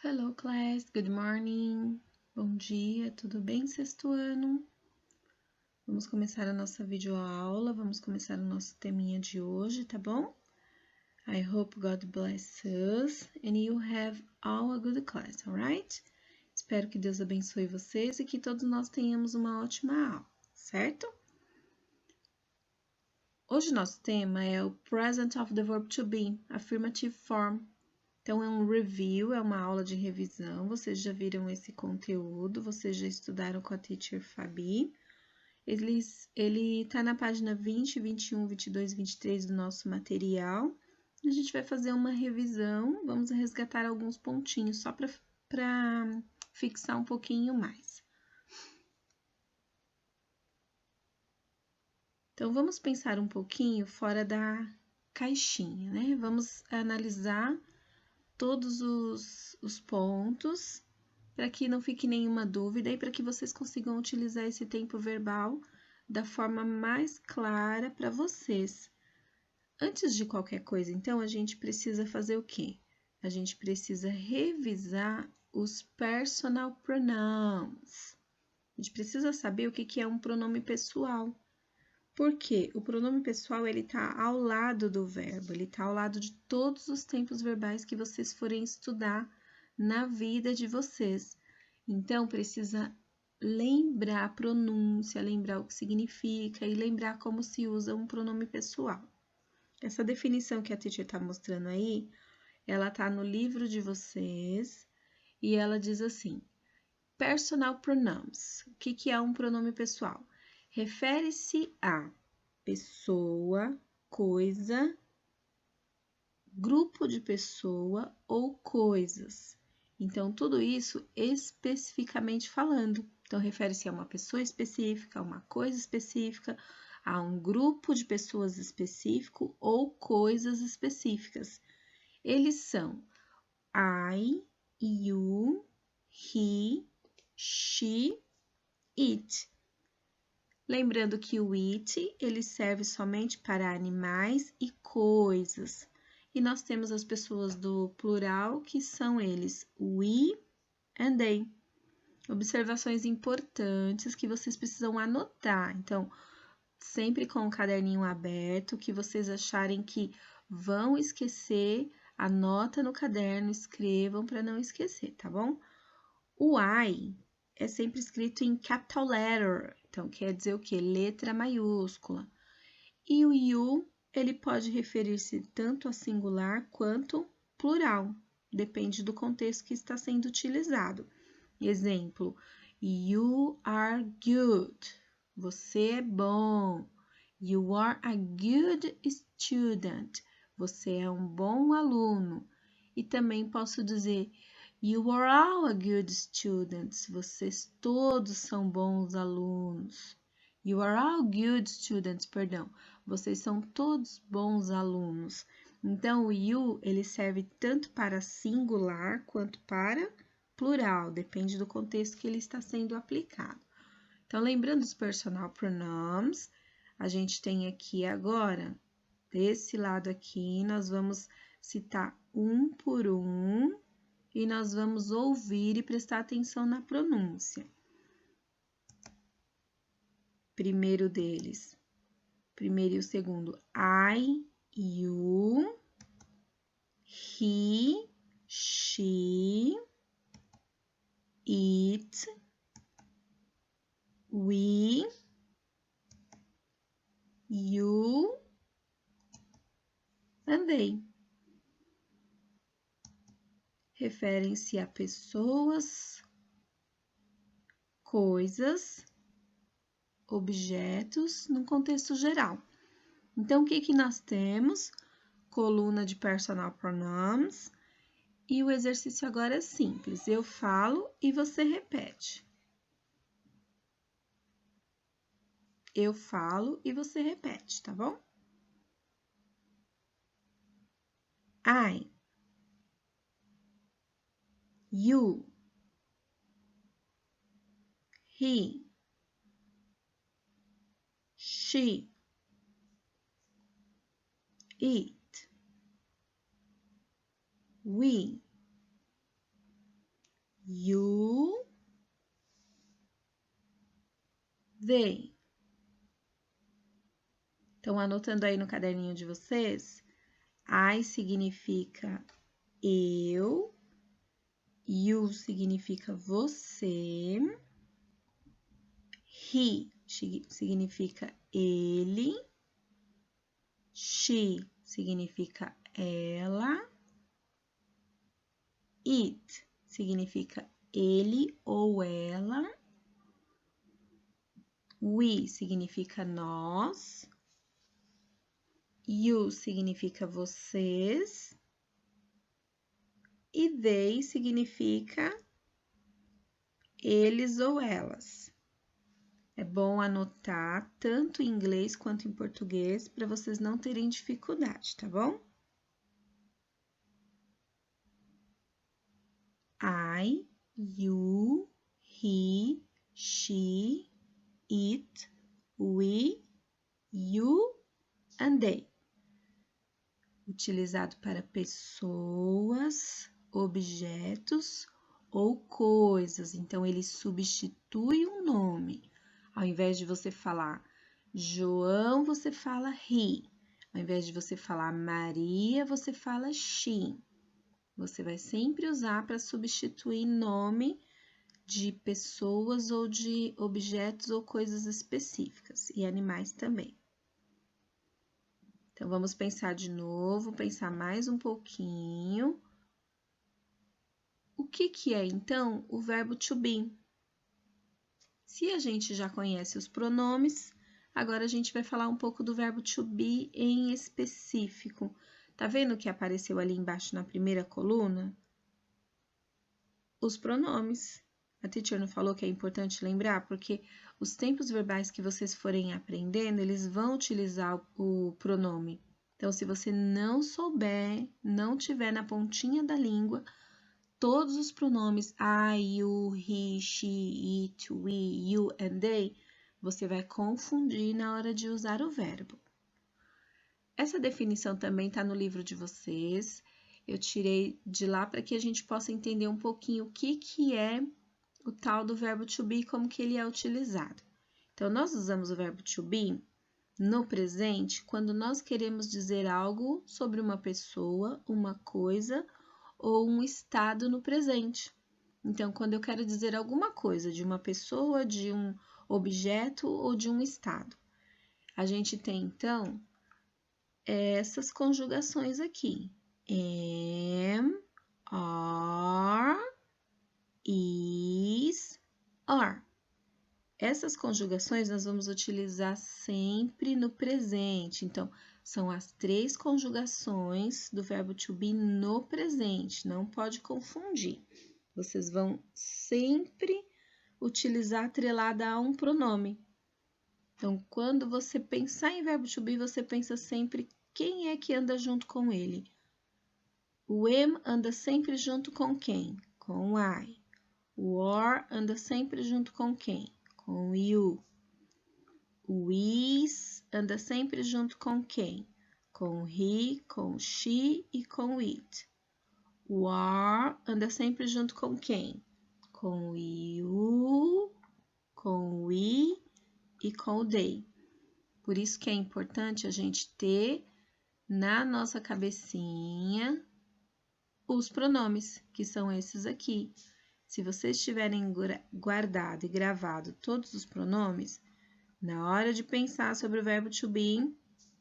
Hello class, good morning. Bom dia, tudo bem, sexto ano? Vamos começar a nossa videoaula, vamos começar o nosso teminha de hoje, tá bom? I hope God bless us and you have all a good class, alright? Espero que Deus abençoe vocês e que todos nós tenhamos uma ótima aula, certo? Hoje nosso tema é o present of the verb to be, affirmative form. Então, é um review, é uma aula de revisão. Vocês já viram esse conteúdo, vocês já estudaram com a teacher Fabi. Ele tá na página 20, 21, 22, 23 do nosso material. A gente vai fazer uma revisão, vamos resgatar alguns pontinhos só para fixar um pouquinho mais. Então, vamos pensar um pouquinho fora da caixinha, né? Vamos analisar todos os pontos, para que não fique nenhuma dúvida e para que vocês consigam utilizar esse tempo verbal da forma mais clara para vocês. Antes de qualquer coisa, então, a gente precisa fazer o quê? A gente precisa revisar os personal pronouns. A gente precisa saber o que é um pronome pessoal. Porque o pronome pessoal, ele tá ao lado do verbo, ele tá ao lado de todos os tempos verbais que vocês forem estudar na vida de vocês. Então, precisa lembrar a pronúncia, lembrar o que significa e lembrar como se usa um pronome pessoal. Essa definição que a teacher tá mostrando aí, ela tá no livro de vocês e ela diz assim: personal pronouns. O que é um pronome pessoal? Refere-se a pessoa, coisa, grupo de pessoa ou coisas. Então, tudo isso especificamente falando. Então, refere-se a uma pessoa específica, a uma coisa específica, a um grupo de pessoas específico ou coisas específicas. Eles são I, you, he, she, it. Lembrando que o it, ele serve somente para animais e coisas. E nós temos as pessoas do plural, que são eles, we and they. Observações importantes que vocês precisam anotar. Então, sempre com o caderninho aberto, que vocês acharem que vão esquecer, anota no caderno, escrevam para não esquecer, tá bom? O I é sempre escrito em capital letter, então quer dizer o quê? Letra maiúscula. E o you, ele pode referir-se tanto a singular quanto plural, depende do contexto que está sendo utilizado. Exemplo, you are good, você é bom. You are a good student, você é um bom aluno. E também posso dizer, you are all a good students. Vocês todos são bons alunos. You are all good students, perdão. Vocês são todos bons alunos. Então, o you, ele serve tanto para singular quanto para plural. Depende do contexto que ele está sendo aplicado. Então, lembrando os personal pronouns, a gente tem aqui agora, desse lado aqui, nós vamos citar um por um, e nós vamos ouvir e prestar atenção na pronúncia. Primeiro deles, primeiro e o segundo, I, you, he, she, it, we, you, and they. Referem-se a pessoas, coisas, objetos, num contexto geral. Então, o que nós temos? Coluna de personal pronouns. E o exercício agora é simples. Eu falo e você repete. Eu falo e você repete, tá bom? I, you, he, she, it, we, you, they. Então, anotando aí no caderninho de vocês, I significa eu, you significa você, he significa ele, she significa ela, it significa ele ou ela, we significa nós, you significa vocês e they significa eles ou elas. É bom anotar tanto em inglês quanto em português para vocês não terem dificuldade, tá bom? I, you, he, she, it, we, you and they. Utilizado para pessoas, objetos ou coisas. Então, ele substitui um nome. Ao invés de você falar João, você fala he. Ao invés de você falar Maria, você fala she. Você vai sempre usar para substituir nome de pessoas ou de objetos ou coisas específicas, e animais também. Então, vamos pensar de novo, pensar mais um pouquinho. O que é, então, o verbo to be? Se a gente já conhece os pronomes, agora a gente vai falar um pouco do verbo to be em específico. Tá vendo que apareceu ali embaixo na primeira coluna? Os pronomes. A teacher não falou que é importante lembrar, porque os tempos verbais que vocês forem aprendendo, eles vão utilizar o pronome. Então, se você não souber, não tiver na pontinha da língua, todos os pronomes I, you, he, she, it, we, you and they, você vai confundir na hora de usar o verbo. Essa definição também está no livro de vocês. Eu tirei de lá para que a gente possa entender um pouquinho o que é o tal do verbo to be e como que ele é utilizado. Então, nós usamos o verbo to be no presente quando nós queremos dizer algo sobre uma pessoa, uma coisa ou um estado no presente. Então, quando eu quero dizer alguma coisa de uma pessoa, de um objeto ou de um estado. A gente tem, então, essas conjugações aqui. Am, are, is, are. Essas conjugações nós vamos utilizar sempre no presente. Então, são as 3 conjugações do verbo to be no presente. Não pode confundir. Vocês vão sempre utilizar atrelada a um pronome. Então, quando você pensar em verbo to be, você pensa sempre quem é que anda junto com ele. O am anda sempre junto com quem? Com o I. O are anda sempre junto com quem? Com o you. O is anda sempre junto com quem? Com o he, com o she e com o it. O are anda sempre junto com quem? Com o you, com o we e com o they. Por isso que é importante a gente ter na nossa cabecinha os pronomes, que são esses aqui. Se vocês tiverem guardado e gravado todos os pronomes, na hora de pensar sobre o verbo to be,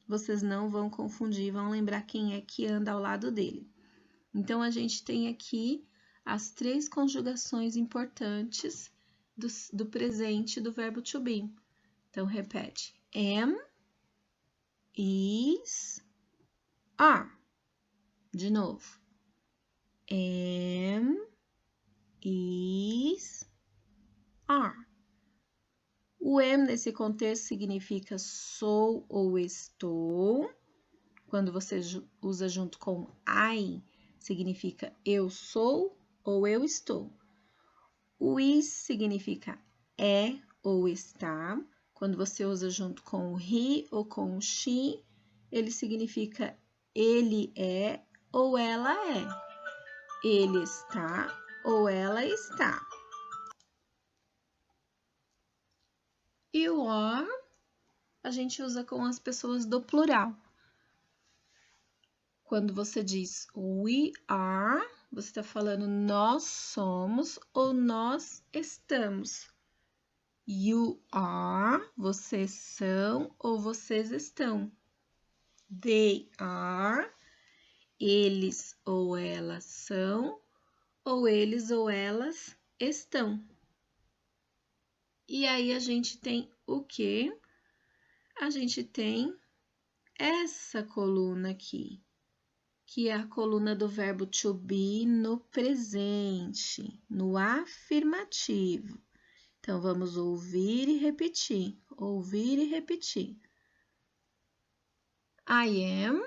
vocês não vão confundir, vão lembrar quem é que anda ao lado dele. Então, a gente tem aqui as 3 conjugações importantes do presente do verbo to be. Então, repete. Am, is, are. De novo. Am, is, are. O am nesse contexto significa sou ou estou. Quando você usa junto com I, significa eu sou ou eu estou. O is significa é ou está. Quando você usa junto com o he ou com o she, ele significa ele é ou ela é. Ele está ou ela está. E o are a gente usa com as pessoas do plural. Quando você diz we are, você está falando nós somos ou nós estamos. You are, vocês são ou vocês estão. They are, eles ou elas são ou eles ou elas estão. E aí a gente tem o quê? A gente tem essa coluna aqui, que é a coluna do verbo to be no presente, no afirmativo. Então, vamos ouvir e repetir. Ouvir e repetir. I am.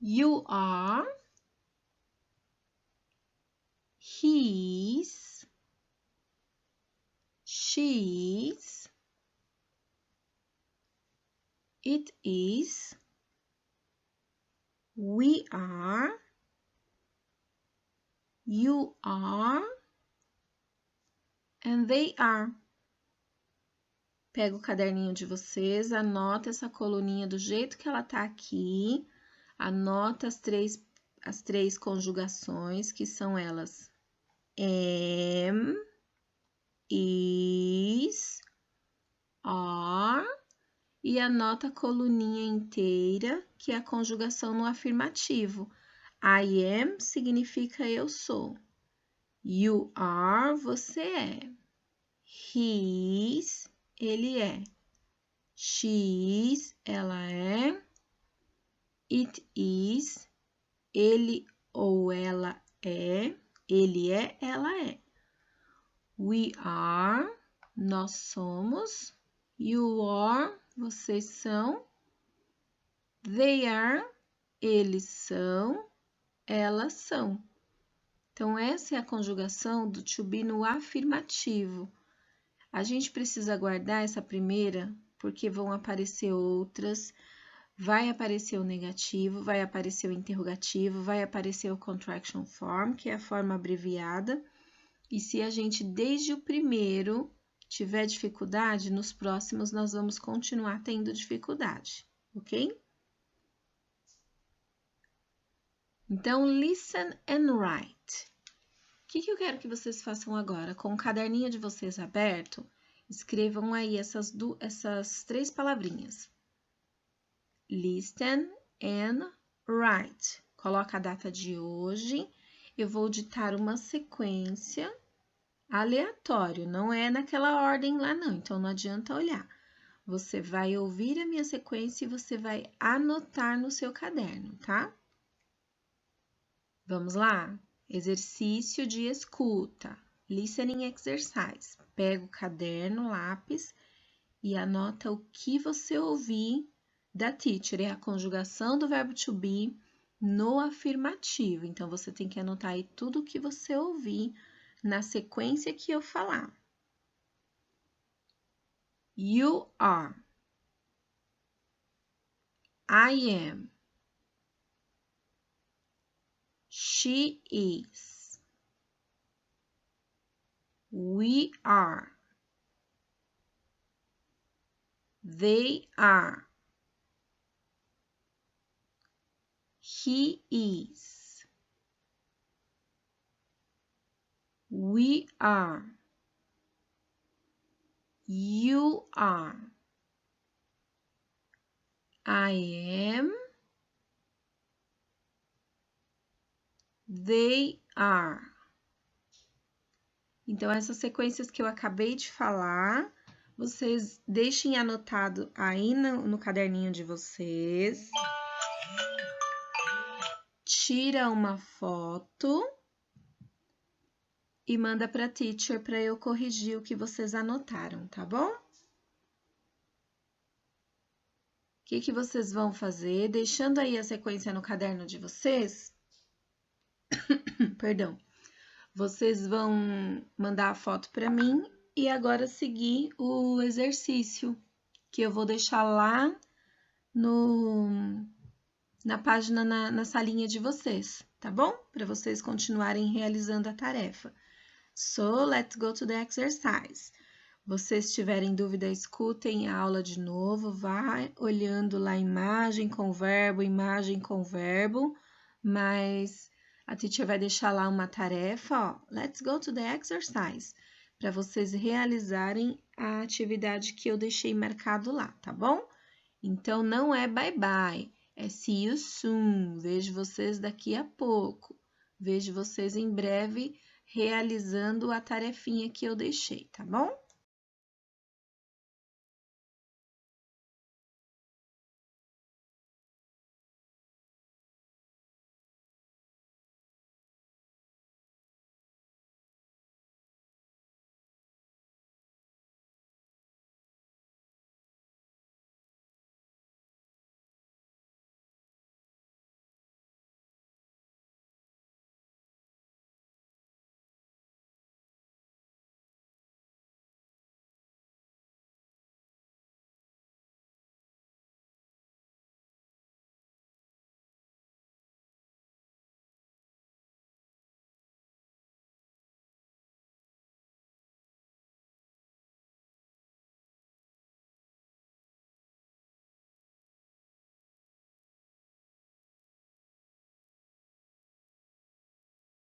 You are. He is. She is. It is. We are. You are. And they are. Pega o caderninho de vocês, anota essa coluninha do jeito que ela tá aqui, anota as três conjugações, que são elas am, is, are, e anota a coluninha inteira, que é a conjugação no afirmativo. I am significa eu sou. You are, você é. He is, ele é. She is, ela é. It is, ele ou ela é. Ele é, ela é. We are, nós somos. You are, vocês são. They are, eles são. Elas são. Então, essa é a conjugação do to be no afirmativo. A gente precisa guardar essa primeira, porque vão aparecer outras. Vai aparecer o negativo, vai aparecer o interrogativo, vai aparecer o contraction form, que é a forma abreviada. E se a gente, desde o primeiro, tiver dificuldade, nos próximos nós vamos continuar tendo dificuldade, ok? Então, listen and write. O que eu quero que vocês façam agora? Com o caderninho de vocês aberto, escrevam aí essas 3 palavrinhas. Listen and write. Coloca a data de hoje. Eu vou ditar uma sequência aleatória, não é naquela ordem lá não, então não adianta olhar. Você vai ouvir a minha sequência e você vai anotar no seu caderno, tá? Vamos lá? Exercício de escuta. Listening exercise. Pega o caderno, lápis e anota o que você ouvir da teacher. É a conjugação do verbo to be no afirmativo. Então, você tem que anotar aí tudo o que você ouvir na sequência que eu falar. You are. I am. She is. We are. They are. He is. We are. You are. I am. They are. Então, essas sequências que eu acabei de falar, vocês deixem anotado aí no caderninho de vocês. Tira uma foto e manda para a teacher para eu corrigir o que vocês anotaram, tá bom? O que vocês vão fazer? Deixando aí a sequência no caderno de vocês, perdão, vocês vão mandar a foto para mim e agora seguir o exercício, que eu vou deixar lá no na página, na salinha de vocês, tá bom? Para vocês continuarem realizando a tarefa. So, let's go to the exercise. Vocês tiverem dúvida, escutem a aula de novo, vai olhando lá imagem com verbo, mas a teacher vai deixar lá uma tarefa, ó, let's go to the exercise, para vocês realizarem a atividade que eu deixei marcado lá, tá bom? Então, não é bye bye, é see you soon, vejo vocês daqui a pouco, vejo vocês em breve realizando a tarefinha que eu deixei, tá bom?